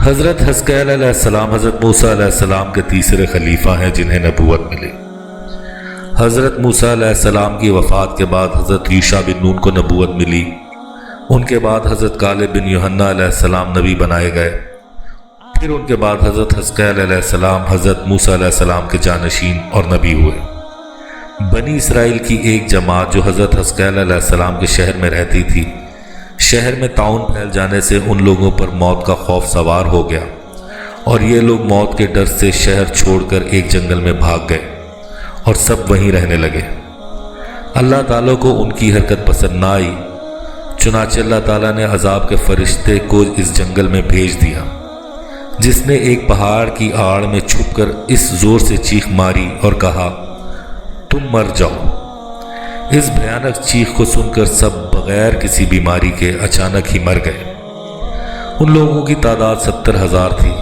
حضرت حزقیل علیہ السلام حضرت موسیٰ علیہ السلام کے تیسرے خلیفہ ہیں جنہیں نبوت ملی۔ حضرت موسیٰ علیہ السلام کی وفات کے بعد حضرت یوشع بن نون کو نبوت ملی۔ ان کے بعد حضرت کالب بن یوحنا علیہ السلام نبی بنائے گئے۔ پھر ان کے بعد حضرت حزقیل علیہ السلام حضرت موسیٰ علیہ السلام کے جانشین اور نبی ہوئے۔ بنی اسرائیل کی ایک جماعت جو حضرت حزقیل علیہ السلام کے شہر میں رہتی تھی، شہر میں طاعون پھیل جانے سے ان لوگوں پر موت کا خوف سوار ہو گیا اور یہ لوگ موت کے ڈر سے شہر چھوڑ کر ایک جنگل میں بھاگ گئے اور سب وہیں رہنے لگے۔ اللہ تعالیٰ کو ان کی حرکت پسند نہ آئی، چنانچہ اللہ تعالیٰ نے عذاب کے فرشتے کو اس جنگل میں بھیج دیا، جس نے ایک پہاڑ کی آڑ میں چھپ کر اس زور سے چیخ ماری اور کہا، تم مر جاؤ۔ اس بھیانک چیخ کو سن کر سب بغیر کسی بیماری کے اچانک ہی مر گئے۔ ان لوگوں کی تعداد 70,000 تھی۔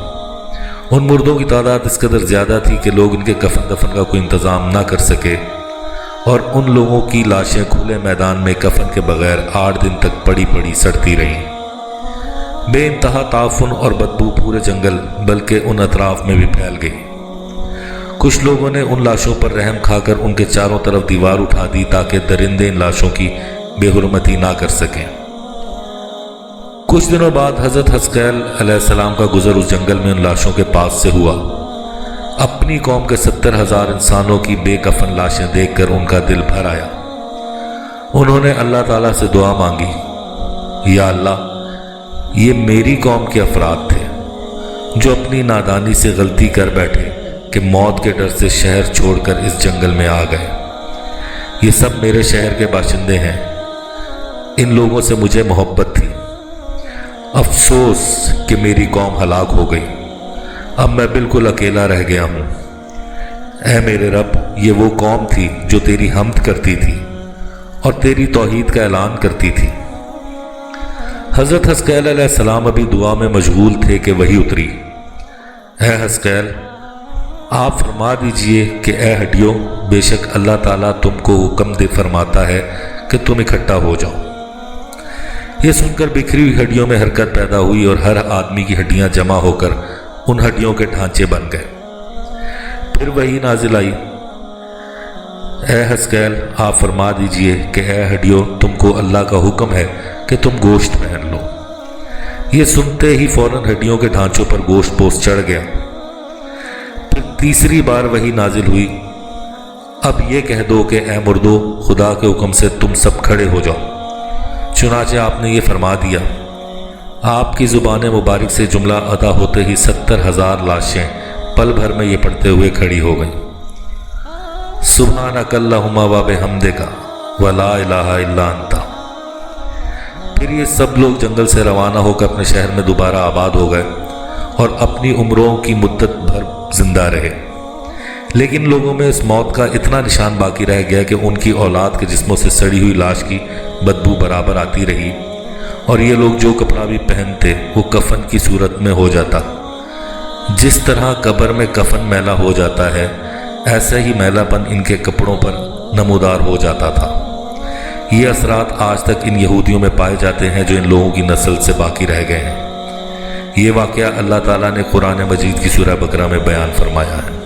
ان مردوں کی تعداد اس قدر زیادہ تھی کہ لوگ ان کے کفن دفن کا کوئی انتظام نہ کر سکے، اور ان لوگوں کی لاشیں کھلے میدان میں کفن کے بغیر 8 دن تک پڑی پڑی سڑتی رہیں۔ بے انتہا تعفن اور بدبو پورے جنگل بلکہ ان اطراف میں بھی پھیل گئی۔ کچھ لوگوں نے ان لاشوں پر رحم کھا کر ان کے چاروں طرف دیوار اٹھا دی تاکہ درندے ان لاشوں کی بے حرمتی نہ کر سکیں۔ کچھ دنوں بعد حضرت حزقیل علیہ السلام کا گزر اس جنگل میں ان لاشوں کے پاس سے ہوا۔ اپنی قوم کے 70,000 انسانوں کی بے کفن لاشیں دیکھ کر ان کا دل بھر آیا۔ انہوں نے اللہ تعالیٰ سے دعا مانگی، یا اللہ، یہ میری قوم کے افراد تھے جو اپنی نادانی سے غلطی کر بیٹھے کہ موت کے ڈر سے شہر چھوڑ کر اس جنگل میں آ گئے۔ یہ سب میرے شہر کے باشندے ہیں، ان لوگوں سے مجھے محبت تھی۔ افسوس کہ میری قوم ہلاک ہو گئی، اب میں بالکل اکیلا رہ گیا ہوں۔ اے میرے رب، یہ وہ قوم تھی جو تیری حمد کرتی تھی اور تیری توحید کا اعلان کرتی تھی۔ حضرت حزقیل علیہ السلام ابھی دعا میں مشغول تھے کہ وحی اتری، اے حزقیل، آپ فرما دیجئے کہ اے ہڈیوں، بے شک اللہ تعالیٰ تم کو حکم دے فرماتا ہے کہ تم اکٹھا ہو جاؤ۔ یہ سن کر بکھری ہوئی ہڈیوں میں حرکت پیدا ہوئی اور ہر آدمی کی ہڈیاں جمع ہو کر ان ہڈیوں کے ڈھانچے بن گئے۔ پھر وحی نازل آئی، اے حزقیل، آپ فرما دیجئے کہ اے ہڈیوں، تم کو اللہ کا حکم ہے کہ تم گوشت پہن لو۔ یہ سنتے ہی فوراً ہڈیوں کے ڈھانچوں پر گوشت پوست چڑھ گیا۔ پھر تیسری بار وحی نازل ہوئی، اب یہ کہہ دو کہ اے مردو، خدا کے حکم سے تم سب کھڑے ہو جاؤ۔ چنانچہ آپ نے یہ فرما دیا۔ آپ کی زبان مبارک سے جملہ ادا ہوتے ہی 70,000 لاشیں پل بھر میں یہ پڑھتے ہوئے کھڑی ہو گئیں، سبحانک اللہم و بحمدک ولا الہ الا انت۔ پھر یہ سب لوگ جنگل سے روانہ ہو کر اپنے شہر میں دوبارہ آباد ہو گئے اور اپنی عمروں کی مدت بھر زندہ رہے۔ لیکن لوگوں میں اس موت کا اتنا نشان باقی رہ گیا کہ ان کی اولاد کے جسموں سے سڑی ہوئی لاش کی بدبو برابر آتی رہی، اور یہ لوگ جو کپڑا بھی پہنتے وہ کفن کی صورت میں ہو جاتا۔ جس طرح قبر میں کفن میلا ہو جاتا ہے، ایسا ہی میلا پن ان کے کپڑوں پر نمودار ہو جاتا تھا۔ یہ اثرات آج تک ان یہودیوں میں پائے جاتے ہیں جو ان لوگوں کی نسل سے باقی رہ گئے ہیں۔ یہ واقعہ اللہ تعالیٰ نے قرآن مجید کی سورہ بقرہ میں بیان فرمایا ہے۔